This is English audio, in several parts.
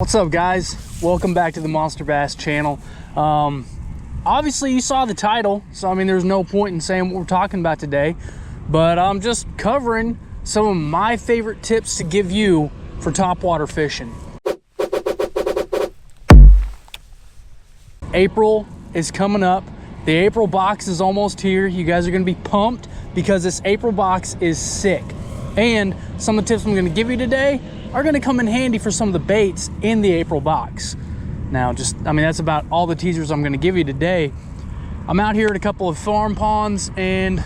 What's up, guys? Welcome back to the Monster Bass channel. Obviously you saw the title, so I mean there's no point in saying what we're talking about today, but I'm just covering some of my favorite tips to give you for topwater fishing. April is coming up. The April box is almost here. You guys are gonna be pumped because this April box is sick. And some of the tips I'm gonna give you today are gonna come in handy for some of the baits in the April box. Now, that's about all the teasers I'm gonna give you today. I'm out here at a couple of farm ponds and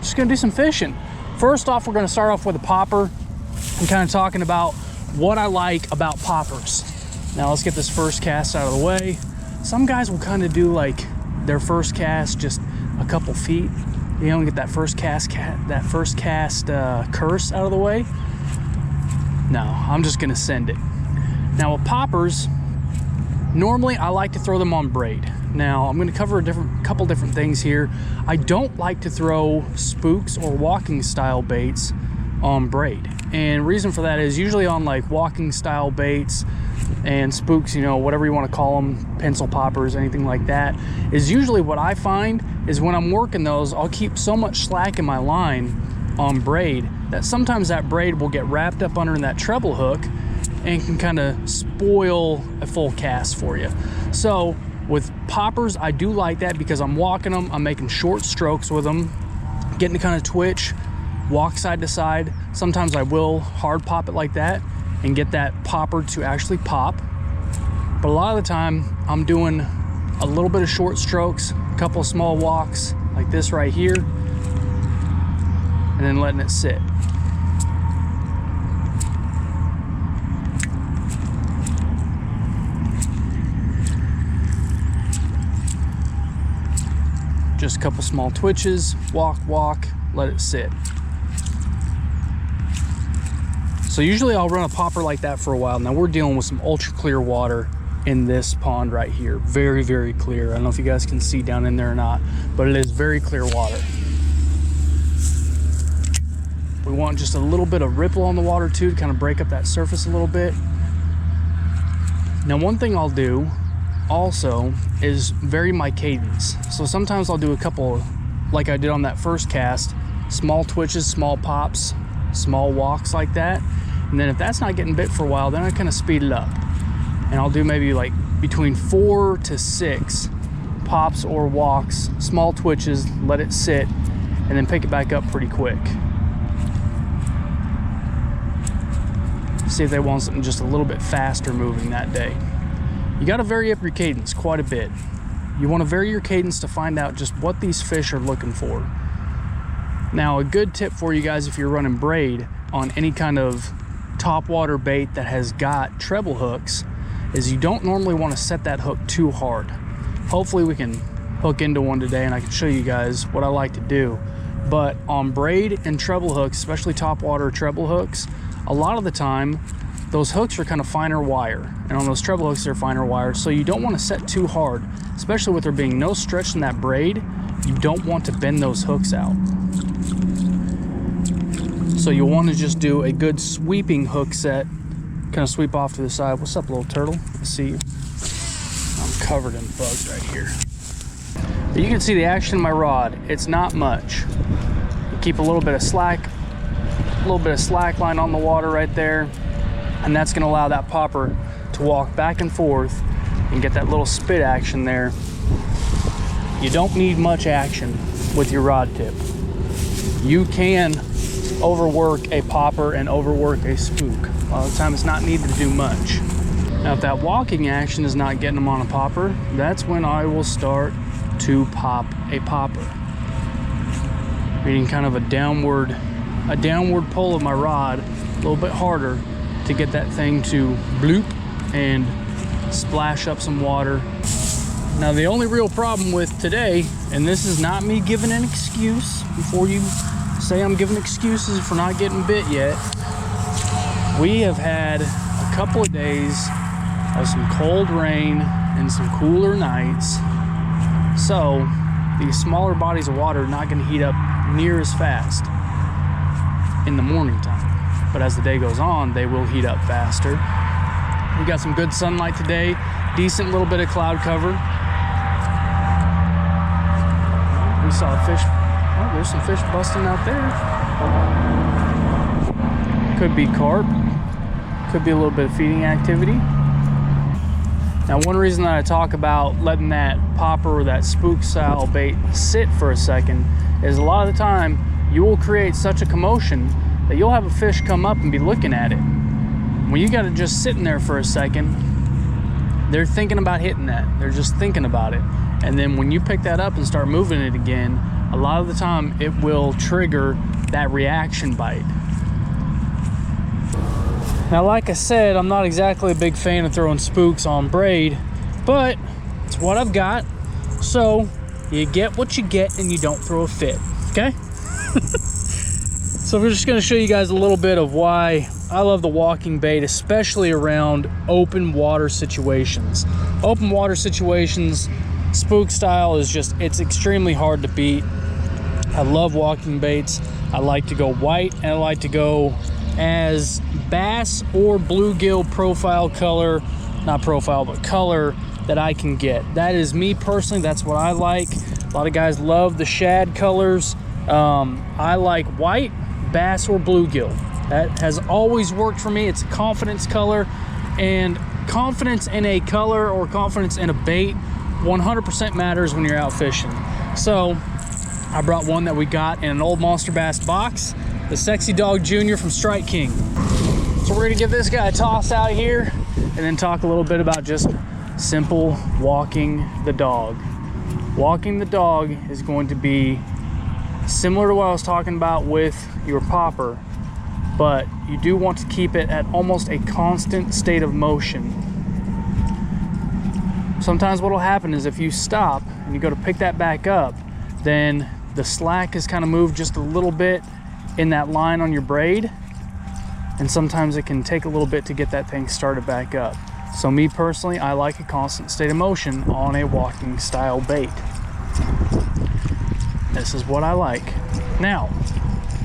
just gonna do some fishing. First off, we're gonna start off with a popper and kind of talking about what I like about poppers. Now let's get this first cast out of the way. Some guys will kind of do like their first cast just a couple feet. You know, get that first cast curse out of the way. No, I'm just gonna send it. Now with poppers, normally I like to throw them on braid. Now I'm gonna cover a couple different things here. I don't like to throw spooks or walking style baits on braid. And reason for that is usually on like walking style baits and spooks, you know, whatever you want to call them, pencil poppers, anything like that, is usually what I find is when I'm working those, I'll keep so much slack in my line on braid that sometimes that braid will get wrapped up under that treble hook and can kind of spoil a full cast for you. So with poppers, I do like that because I'm walking them, I'm making short strokes with them, getting to kind of twitch, walk side to side. Sometimes I will hard pop it like that and get that popper to actually pop. But a lot of the time I'm doing a little bit of short strokes, a couple of small walks like this right here, and then letting it sit. Just a couple small twitches, walk, let it sit. So usually I'll run a popper like that for a while. Now we're dealing with some ultra clear water in this pond right here. Very, very clear. I don't know if you guys can see down in there or not, but it is very clear water. We want just a little bit of ripple on the water too to kind of break up that surface a little bit. Now one thing I'll do also is vary my cadence. So sometimes I'll do a couple, like I did on that first cast, small twitches, small pops, small walks like that. And then if that's not getting bit for a while, then I kind of speed it up. And I'll do maybe like between 4 to 6 pops or walks, small twitches, let it sit, and then pick it back up pretty quick. See if they want something just a little bit faster moving that day. You got to vary up your cadence quite a bit. You want to vary your cadence to find out just what these fish are looking for. Now, a good tip for you guys if you're running braid on any kind of topwater bait that has got treble hooks is you don't normally want to set that hook too hard. Hopefully we can hook into one today and I can show you guys what I like to do. But on braid and treble hooks, especially topwater treble hooks, a lot of the time those hooks are kind of finer wire, and on those treble hooks they're finer wire, so you don't want to set too hard, especially with there being no stretch in that braid. You don't want to bend those hooks out. So you'll want to just do a good sweeping hook set, kind of sweep off to the side. What's up, little turtle? Let's see. I'm covered in bugs right here. But you can see the action of my rod. It's not much. You keep a little bit of slack line on the water right there, and that's going to allow that popper to walk back and forth and get that little spit action there. You don't need much action with your rod tip. You can overwork a popper and overwork a spook. A lot of the time it's not needed to do much. Now if that walking action is not getting them on a popper, that's when I will start to pop a popper. Meaning kind of a downward pull of my rod, a little bit harder to get that thing to bloop and splash up some water. Now the only real problem with today, and this is not me giving an excuse, before you say I'm giving excuses for not getting bit yet, we have had a couple of days of some cold rain and some cooler nights, so these smaller bodies of water are not going to heat up near as fast in the morning time. But as the day goes on, they will heat up faster. We got some good sunlight today, decent little bit of cloud cover. We saw a fish. Oh, there's some fish busting out there. Could be carp, could be a little bit of feeding activity. Now, one reason that I talk about letting that popper or that spook style bait sit for a second is a lot of the time you will create such a commotion that you'll have a fish come up and be looking at it. When you got it just sitting there for a second, they're thinking about hitting that. They're just thinking about it. And then when you pick that up and start moving it again, a lot of the time it will trigger that reaction bite. Now, like I said, I'm not exactly a big fan of throwing spooks on braid, but it's what I've got. So you get what you get and you don't throw a fit, okay? So we're just gonna show you guys a little bit of why I love the walking bait, especially around open water situations. Open water situations, spook style is just, it's extremely hard to beat. I love walking baits. I like to go white and I like to go as bass or bluegill profile color, not profile, but color that I can get. That is me personally, that's what I like. A lot of guys love the shad colors. I like white, bass, or bluegill. That has always worked for me. It's a confidence color, and confidence in a color or confidence in a bait 100% matters when you're out fishing. So I brought one that we got in an old Monster Bass box, the Sexy Dog Jr. from Strike King. So we're gonna give this guy a toss out here and then talk a little bit about just simple walking the dog. Walking the dog is going to be similar to what I was talking about with your popper, but you do want to keep it at almost a constant state of motion. Sometimes what will happen is if you stop and you go to pick that back up, then the slack is kind of moved just a little bit in that line on your braid, and sometimes it can take a little bit to get that thing started back up. So me personally, I like a constant state of motion on a walking style bait. This is what I like. Now,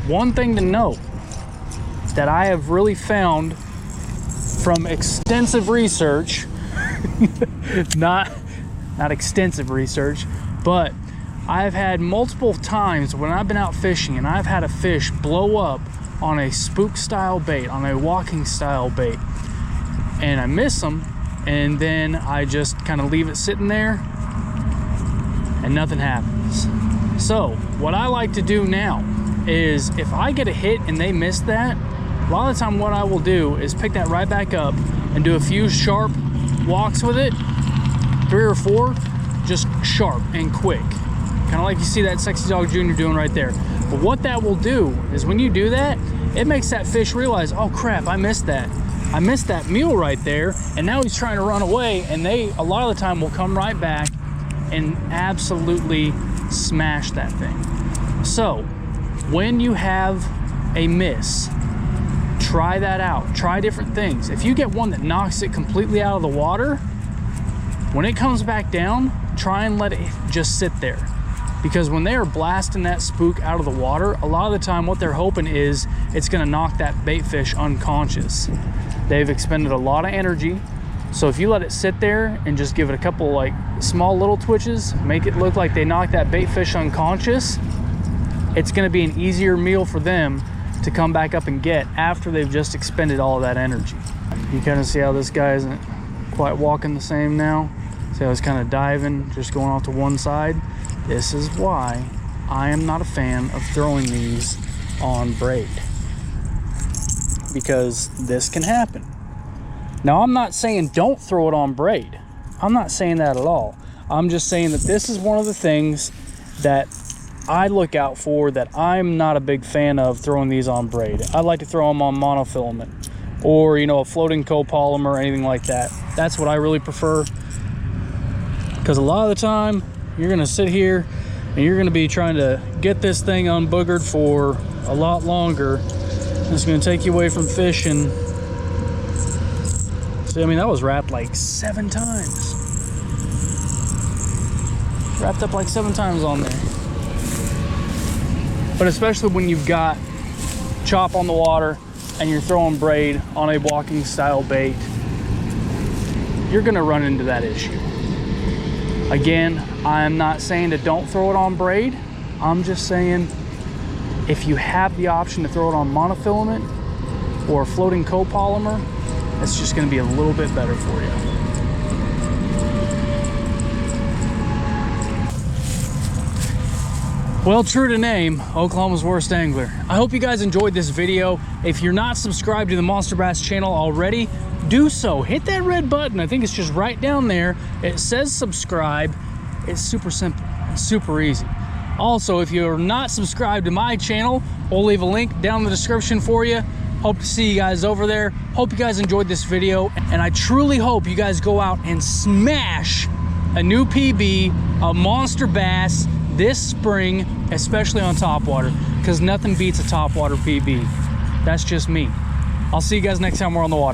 one thing to note that I have really found from extensive research, not extensive research, but I've had multiple times when I've been out fishing and I've had a fish blow up on a spook style bait, on a walking style bait, and I miss them, and then I just kind of leave it sitting there and nothing happens. So what I like to do now is if I get a hit and they miss that, a lot of the time what I will do is pick that right back up and do a few sharp walks with it, 3 or 4, just sharp and quick. Kind of like you see that Sexy Dog Jr. doing right there. But what that will do is when you do that, it makes that fish realize, oh crap, I missed that. I missed that meal right there, and now he's trying to run away, and they, a lot of the time, will come right back and absolutely smash that thing. So when you have a miss, try that out. Try different things. If you get one that knocks it completely out of the water, when it comes back down, try and let it just sit there. Because when they are blasting that spook out of the water, a lot of the time what they're hoping is it's gonna knock that bait fish unconscious. They've expended a lot of energy. So if you let it sit there and just give it a couple like small little twitches, make it look like they knocked that bait fish unconscious, it's gonna be an easier meal for them to come back up and get after they've just expended all of that energy. You kind of see how this guy isn't quite walking the same now. See how he's kind of diving, just going off to one side. This is why I am not a fan of throwing these on braid, because this can happen. Now, I'm not saying don't throw it on braid. I'm not saying that at all. I'm just saying that this is one of the things that I look out for, that I'm not a big fan of throwing these on braid. I like to throw them on monofilament or, you know, a floating copolymer or anything like that. That's what I really prefer, because a lot of the time you're gonna sit here and you're gonna be trying to get this thing unboogered for a lot longer. It's gonna take you away from fishing. See, I mean, that was wrapped like 7 times. Wrapped up like 7 times on there. But especially when you've got chop on the water and you're throwing braid on a walking style bait, you're gonna run into that issue. Again, I'm not saying that don't throw it on braid. I'm just saying if you have the option to throw it on monofilament or floating copolymer, it's just gonna be a little bit better for you. Well, true to name, Oklahoma's worst angler. I hope you guys enjoyed this video. If you're not subscribed to the Monster Bass channel already, do so. Hit that red button. I think it's just right down there. It says subscribe. It's super simple. It's super easy. Also, if you're not subscribed to my channel, we'll leave a link down in the description for you. Hope to see you guys over there. Hope you guys enjoyed this video, and I truly hope you guys go out and smash a new PB, a Monster Bass, this spring, especially on topwater, because nothing beats a topwater PB. That's just me. I'll see you guys next time we're on the water.